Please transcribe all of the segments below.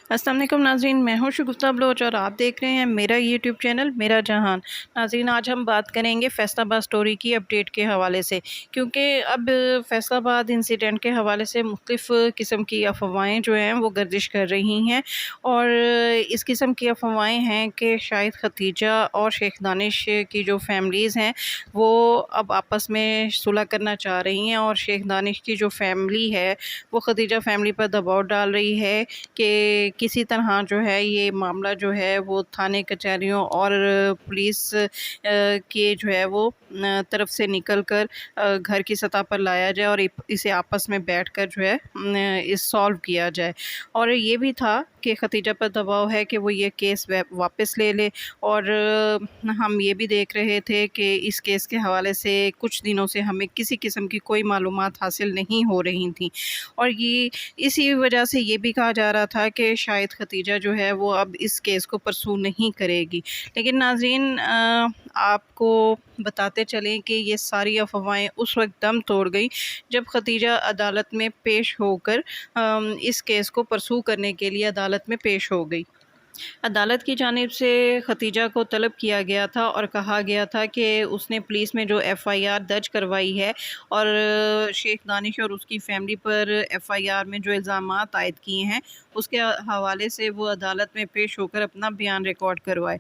अस्सलाम वालेकुम नाज़रीन, मैं हूँ शगुफ्ता बलोच और आप देख रहे हैं मेरा यूट्यूब चैनल मेरा जहान। नाज़रीन, आज हम बात करेंगे फैसलाबाद स्टोरी की अपडेट के हवाले से, क्योंकि अब फैसलाबाद इंसिडेंट के हवाले से मुख्तलिफ़ किस्म की अफवाहें जो हैं वो गर्दिश कर रही हैं। और इस किस्म की अफवाहें हैं कि शायद खतीजा और शेख दानिश की जो फैमिलीज़ हैं वो अब आपस में सुलह करना चाह रही हैं, और शेख दानिश की जो फैमिली है वो खतीजा फैमिली पर दबाव डाल रही है कि किसी तरह जो है ये मामला जो है वो थाने कचहरियों और पुलिस के जो है वो तरफ से निकल कर घर की सतह पर लाया जाए और इसे आपस में बैठकर जो है इस सॉल्व किया जाए। और ये भी था कि खतीजा पर दबाव है कि वो ये केस वापस ले ले। और हम ये भी देख रहे थे कि इस केस के हवाले से कुछ दिनों से हमें किसी किस्म की कोई मालूमात हासिल नहीं हो रही थी, और ये इसी वजह से ये भी कहा जा रहा था कि शायद खतीजा जो है वो अब इस केस को परसू नहीं करेगी। लेकिन नाज़रीन, आपको बताते चलें कि ये सारी अफवाहें उस वक्त दम तोड़ गई जब खतीजा अदालत में पेश होकर इस केस को परसू करने के लिए अदालत में पेश हो गई। अदालत की जानिब से खतीजा को तलब किया गया था और कहा गया था कि उसने पुलिस में जो एफ़आईआर दर्ज करवाई है और शेख दानिश और उसकी फ़ैमिली पर एफ़आईआर में जो इल्ज़ामात आयद किए हैं उसके हवाले से वो अदालत में पेश होकर अपना बयान रिकॉर्ड करवाए।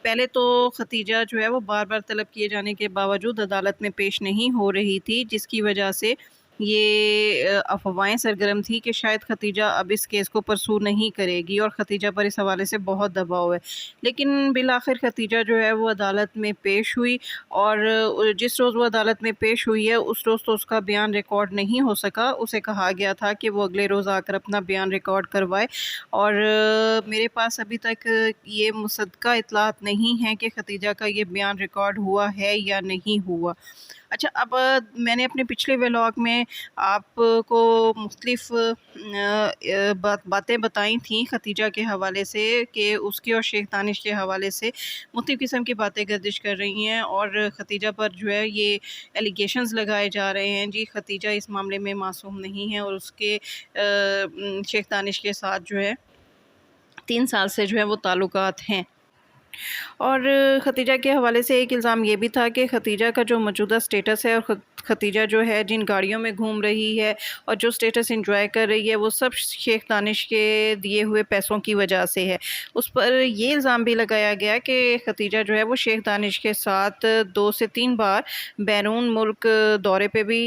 पहले तो खतीजा जो है वो बार बार तलब किए जाने के बावजूद अदालत में पेश नहीं हो रही थी, जिसकी वजह से ये अफ़वाहें सरगर्म थी कि शायद खतीजा अब इस केस को परसू नहीं करेगी और खतीजा पर इस हवाले से बहुत दबाव है। लेकिन बिल-आखिर खतीजा जो है वो अदालत में पेश हुई, और जिस रोज़ वो अदालत में पेश हुई है उस रोज़ तो उसका बयान रिकॉर्ड नहीं हो सका। उसे कहा गया था कि वो अगले रोज़ आकर अपना बयान रिकॉर्ड करवाए, और मेरे पास अभी तक ये मुसद्दक़ा इत्तलात नहीं है कि खतीजा का ये बयान रिकॉर्ड हुआ है या नहीं हुआ। अच्छा, अब मैंने अपने पिछले व्लॉग में आपको मुख्तलिफ़ बातें बताई थी खतीजा के हवाले से कि उसके और शेख दानिश के हवाले से मुख्तलिफ़ किस्म की बातें गर्दिश कर रही हैं, और खतीजा पर जो है ये एलिगेशंस लगाए जा रहे हैं। जी, खतीजा इस मामले में मासूम नहीं है और उसके शेख दानिश के साथ जो है 3 साल से जो है वो ताल्लुकात हैं। और खतीजा के हवाले से एक इल्ज़ाम ये भी था कि खतीजा का जो मौजूदा स्टेटस है और खतीजा जो है जिन गाड़ियों में घूम रही है और जो स्टेटस एंजॉय कर रही है वो सब शेख दानिश के दिए हुए पैसों की वजह से है। उस पर ये इल्ज़ाम भी लगाया गया कि खतीजा जो है वो शेख दानिश के साथ 2 से 3 बार बैरून मुल्क दौरे पे भी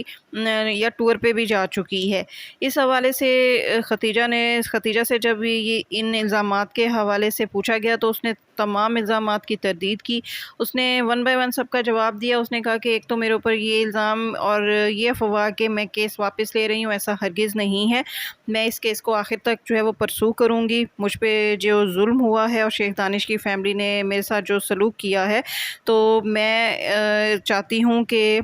या टूर पे भी जा चुकी है। इस हवाले से खतीजा से जब ये इन इल्ज़ामात के हवाले से पूछा गया तो उसने तमाम इल्ज़ामात की तरदीद की। उसने वन बाय वन सबका जवाब दिया। उसने कहा कि एक तो मेरे ऊपर ये इल्ज़ाम और ये अफ़वाह कि मैं केस वापस ले रही हूँ, ऐसा हरगिज़ नहीं है। मैं इस केस को आखिर तक जो है वो परसू करूँगी। मुझ पे जो ज़ुल्म हुआ है और शेख दानिश की फ़ैमिली ने मेरे साथ जो सलूक किया है, तो मैं चाहती हूँ कि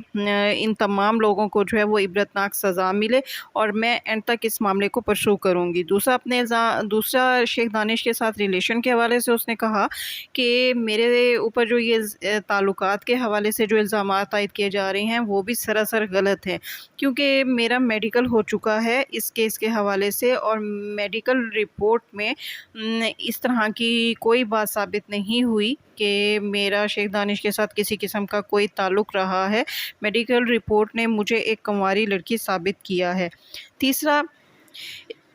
इन तमाम लोगों को जो है वो इबरतनाक सज़ा मिले, और मैं एंड तक इस मामले को परसू करूँगी। दूसरा शेख दानिश के साथ रिलेशन के हवाले से उसने कहा कि मेरे ऊपर जो ये ताल्लुकात के हवाले से जो इल्ज़ामात आयद किए जा रहे हैं वो भी सरासर गलत हैं, क्योंकि मेरा मेडिकल हो चुका है इस केस के हवाले से, और मेडिकल रिपोर्ट में इस तरह की कोई बात साबित नहीं हुई कि मेरा शेख दानिश के साथ किसी किस्म का कोई ताल्लुक़ रहा है। मेडिकल रिपोर्ट ने मुझे एक कुंवारी लड़की साबित किया है। तीसरा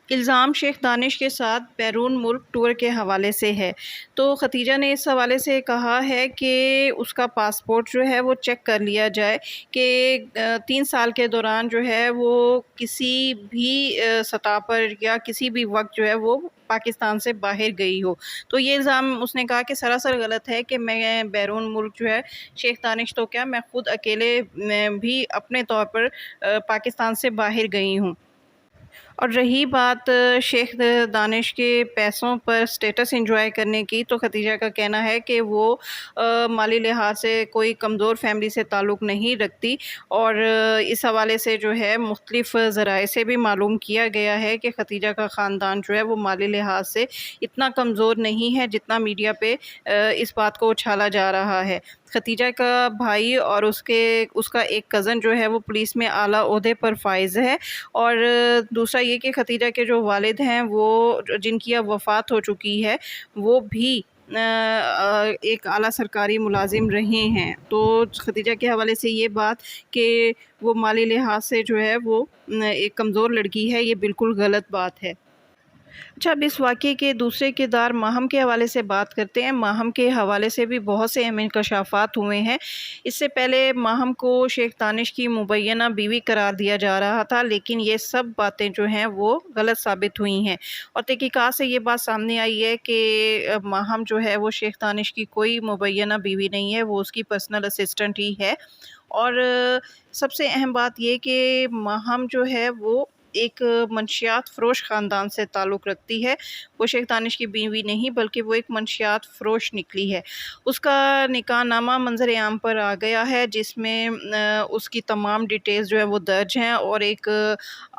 इल्ज़ाम शेख दानिश के साथ बैरून मुल्क टूर के हवाले से है। तो खतीजा ने इस हवाले से कहा है कि उसका पासपोर्ट जो है वो चेक कर लिया जाए कि 3 साल के दौरान जो है वो किसी भी सतह पर या किसी भी वक्त जो है वो पाकिस्तान से बाहर गई हो। तो ये इल्ज़ाम उसने कहा कि सरासर गलत है कि मैं बैरून मुल्क जो है शेख दानिश तो क्या, मैं ख़ुद अकेले भी अपने तौर पर पाकिस्तान से बाहर गई हूँ। और रही बात शेख दानिश के पैसों पर स्टेटस एंजॉय करने की, तो खतीजा का कहना है कि वो माली लिहाज से कोई कमज़ोर फैमिली से ताल्लुक़ नहीं रखती, और इस हवाले से जो है मुख्तलिफ़ ज़राए से भी मालूम किया गया है कि खतीजा का ख़ानदान जो है वो माली लिहाज से इतना कमज़ोर नहीं है जितना मीडिया पे इस बात को उछाला जा रहा है। खतीजा का भाई और उसका एक कज़न जो है वो पुलिस में आला ओहदे पर फाइज़ है। और दूसरा ये कि खतीजा के जो वालिद हैं वो जिनकी अब वफ़ात हो चुकी है, वो भी एक आला सरकारी मुलाजिम रहे हैं। तो खतीजा के हवाले से ये बात कि वो माली लिहाज से जो है वो एक कमज़ोर लड़की है, ये बिल्कुल गलत बात है। अच्छा, अब इस वाक़ये के दूसरे किरदार माहम के हवाले से बात करते हैं। माहम के हवाले से भी बहुत से अहम इंकशाफ़ात हुए हैं। इससे पहले माहम को शेख दानिश की मुबैना बीवी करार दिया जा रहा था, लेकिन ये सब बातें जो हैं वो गलत साबित हुई हैं। और तहकीकात से ये बात सामने आई है कि माहम जो है वो शेख दानिश की कोई मुबैना बीवी नहीं है, वो उसकी पर्सनल असिस्टेंट ही है। और सबसे अहम बात ये कि माहम जो है वो एक मंशियात फ़रोश ख़ानदान से ताल्लुक़ रखती है। वो शेख दानिश की बीवी नहीं, बल्कि वो एक मंशियात फ़रोश निकली है। उसका निकाहनामा मंज़र आम पर आ गया है, जिसमें उसकी तमाम डिटेल्स जो है वो दर्ज हैं। और एक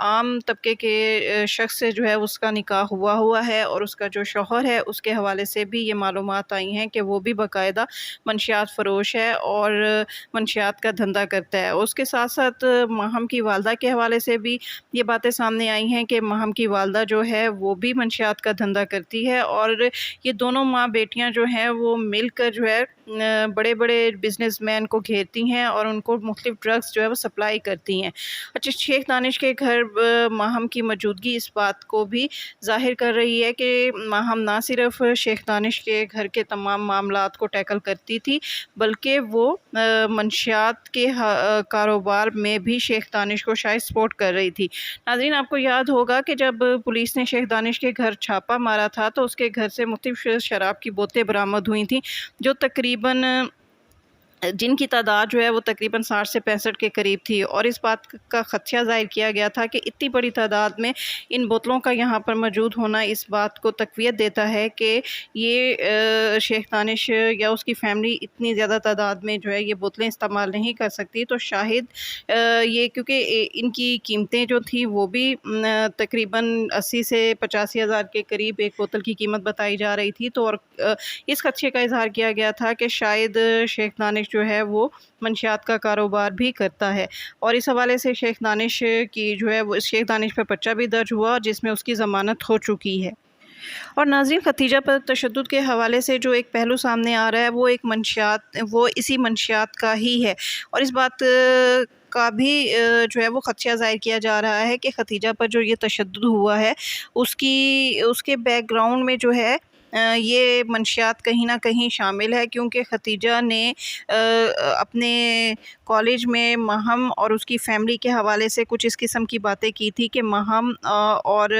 आम तबके के शख़्स से जो है उसका निकाह हुआ है। और उसका जो शौहर है उसके हवाले से भी ये मालूमात आई हैं कि वो भी बाकायदा मंशियात फ़रोश है और मंशियात का धंधा करता है। उसके साथ-साथ माहम की वालदा के हवाले से भी ये बातें सामने आई हैं कि माहम की वालदा जो है वो भी मंशियात का धंधा करती है। और ये दोनों माँ बेटियाँ जो हैं वो मिलकर जो है बड़े-बड़े बिज़नेसमैन को घेरती हैं और उनको मुख्तलिफ़ ड्रग्स जो है वो सप्लाई करती हैं। अच्छा, शेख दानिश के घर माहम की मौजूदगी इस बात को भी ज़ाहिर कर रही है कि माहम ना सिर्फ़ शेख दानिश के घर के तमाम मामलात को टैकल करती थी, बल्कि वो मंशियात के कारोबार में भी शेख दानिश को शायद सपोर्ट कर रही थी। नाज़रीन, आपको याद होगा कि जब पुलिस ने शेख दानिश के घर छापा मारा था, तो उसके घर से मुख्तलिफ़ शराब की बोतलें बरामद हुई थीं, जो तकरीबन जिनकी तादाद जो है वो तकरीबन 60 से 65 के करीब थी। और इस बात का ख़दशा ज़ाहिर किया गया था कि इतनी बड़ी तादाद में इन बोतलों का यहाँ पर मौजूद होना इस बात को तक़वियत देता है कि ये शेख दानिश या उसकी फ़ैमिली इतनी ज़्यादा तादाद में जो है ये बोतलें इस्तेमाल नहीं कर सकती। तो शायद ये क्योंकि इनकी कीमतें जो थी वो भी तकरीबन 80 से 85 हज़ार के करीब एक बोतल की कीमत बताई जा रही थी। तो और इस ख़दशे का इज़हार किया गया था कि शायद शेख दानिश जो है वो मंशियात का कारोबार भी करता है। और इस हवाले से शेख दानिश की जो है वो शेख दानिश पर पर्चा भी दर्ज हुआ, जिसमें उसकी ज़मानत हो चुकी है। और नाज़रीन, खतीजा पर तशद्दुद के हवाले से जो एक पहलू सामने आ रहा है वो इसी मंशियात का ही है। और इस बात का भी जो है वो ख़दशा ज़ाहिर किया जा रहा है कि खतीजा पर जो ये तशद्दुद हुआ है उसके बैकग्राउंड में जो है ये मंशियात कहीं न कहीं शामिल है। क्योंकि खतीजा ने अपने कॉलेज में माहम और उसकी फ़ैमिली के हवाले से कुछ इस किस्म की बातें की थी कि माहम और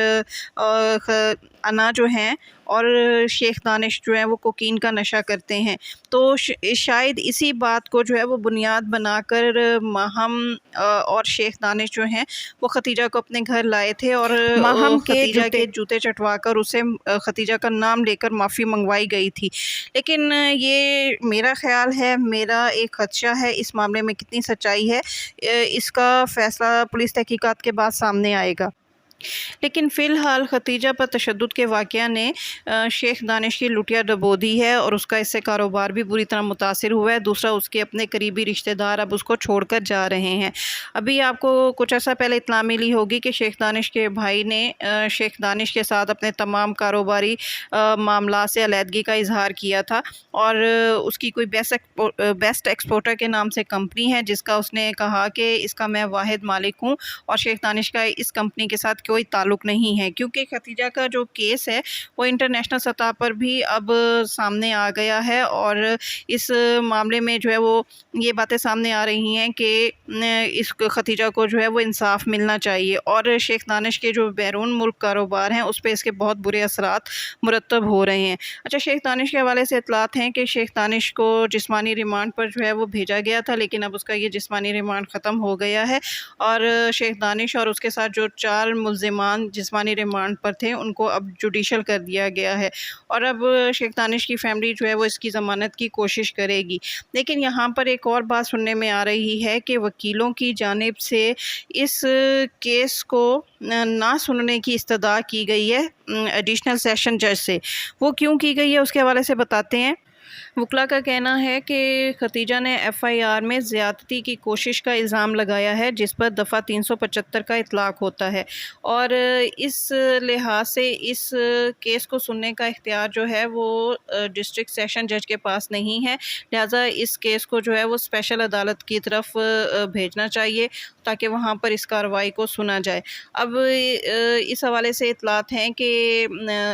अना जो हैं और शेख दानिश जो है वो कोकीन का नशा करते हैं। तो शायद इसी बात को जो है वो बुनियाद बनाकर माहम और शेख दानिश जो हैं वो खतीजा को अपने घर लाए थे और माहम के खतीजा के जूते चटवाकर उसे खतीजा का नाम लेकर माफ़ी मंगवाई गई थी। लेकिन ये मेरा ख़्याल है, मेरा एक ख़दशा है, इस मामले में कितनी सच्चाई है इसका फ़ैसला पुलिस तहकीकात के बाद सामने आएगा। लेकिन फ़िलहाल खतीजा पर तशद्दुद के वाक़या ने शेख दानिश की लुटिया डबो दी है और उसका इससे कारोबार भी बुरी तरह मुतासिर हुआ है। दूसरा, उसके अपने करीबी रिश्तेदार अब उसको छोड़कर जा रहे हैं। अभी आपको कुछ अर्सा पहले इत्तला मिली होगी कि शेख दानिश के भाई ने शेख दानिश के साथ अपने तमाम कारोबारी मामला से अलहदगी का इजहार किया था। और उसकी कोई बेस्ट एक्सपोर्टर के नाम से कंपनी है, जिसका उसने कहा कि इसका मैं वाहिद मालिक हूँ और शेख दानिश का इस कंपनी के साथ कोई ताल्लुक़ नहीं है। क्योंकि खतीजा का जो केस है वो इंटरनेशनल सतह पर भी अब सामने आ गया है और इस मामले में जो है वो ये बातें सामने आ रही हैं कि इस खतीजा को जो है वो इंसाफ मिलना चाहिए। और शेख दानिश के जो बैरून मुल्क कारोबार हैं उस पर इसके बहुत बुरे असरात मुरतब हो रहे हैं। अच्छा, शेख दानिश के हवाले से इतलात हैं कि शेख दानिश को जिस्मानी रिमांड पर जो है वो भेजा गया था, लेकिन अब उसका ये जिस्मानी रिमांड ख़त्म हो गया है और शेख दानिश और उसके साथ जो 4 मुल्ज़िमान जिस्मानी रिमांड पर थे उनको अब जुडिशल कर दिया गया है। और अब शेख दानिश की फ़ैमिली जो है वो इसकी ज़मानत की कोशिश करेगी। लेकिन यहाँ पर एक और बात सुनने में आ रही है कि वकीलों की जानिब से इस केस को ना सुनने की इस्तदा की गई है एडिशनल सेशन जज से। वो क्यों की गई है उसके हवाले से बताते हैं। वकला का कहना है कि खतीजा ने एफआईआर में ज़्यादती की कोशिश का इल्ज़ाम लगाया है, जिस पर दफ़ा 375 का इतलाक़ होता है और इस लिहाज से इस केस को सुनने का इख्तियार जो है वो डिस्ट्रिक्ट सेशन जज के पास नहीं है। लिहाजा इस केस को जो है वो स्पेशल अदालत की तरफ भेजना चाहिए ताकि वहाँ पर इस कार्रवाई को सुना जाए। अब इस हवाले से इतलात हैं कि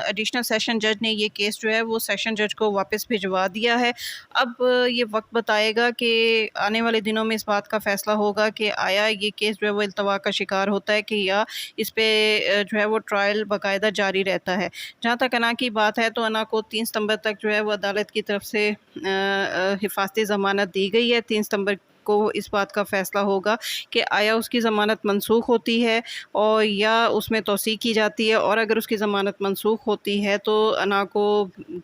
एडिशनल सेशन जज ने ये केस जो है वो सेशन जज को वापस भिजवा दिया है। अब ये वक्त बताएगा कि आने वाले दिनों में इस बात का फ़ैसला होगा कि आया ये केस जो है वो इल्तवा का शिकार होता है कि या इस पे जो है वो ट्रायल बाकायदा जारी रहता है। जहाँ तक अना की बात है तो अना को 3 सितंबर तक जो है वो अदालत की तरफ से हिफाजती ज़मानत दी गई है। 3 सितंबर को इस बात का फ़ैसला होगा कि आया उसकी ज़मानत मनसूख होती है और या उसमें तौसीक़ की जाती है, और अगर उसकी ज़मानत मनसूख होती है तो अना को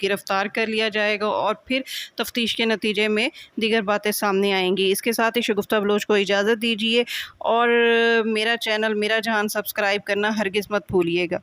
गिरफ़्तार कर लिया जाएगा और फिर तफ्तीश के नतीजे में दीगर बातें सामने आएंगी। इसके साथ ही शगुफ्ता बलोच को इजाज़त दीजिए और मेरा चैनल मेरा जहान सब्सक्राइब करना हरगिज़ मत भूलिएगा।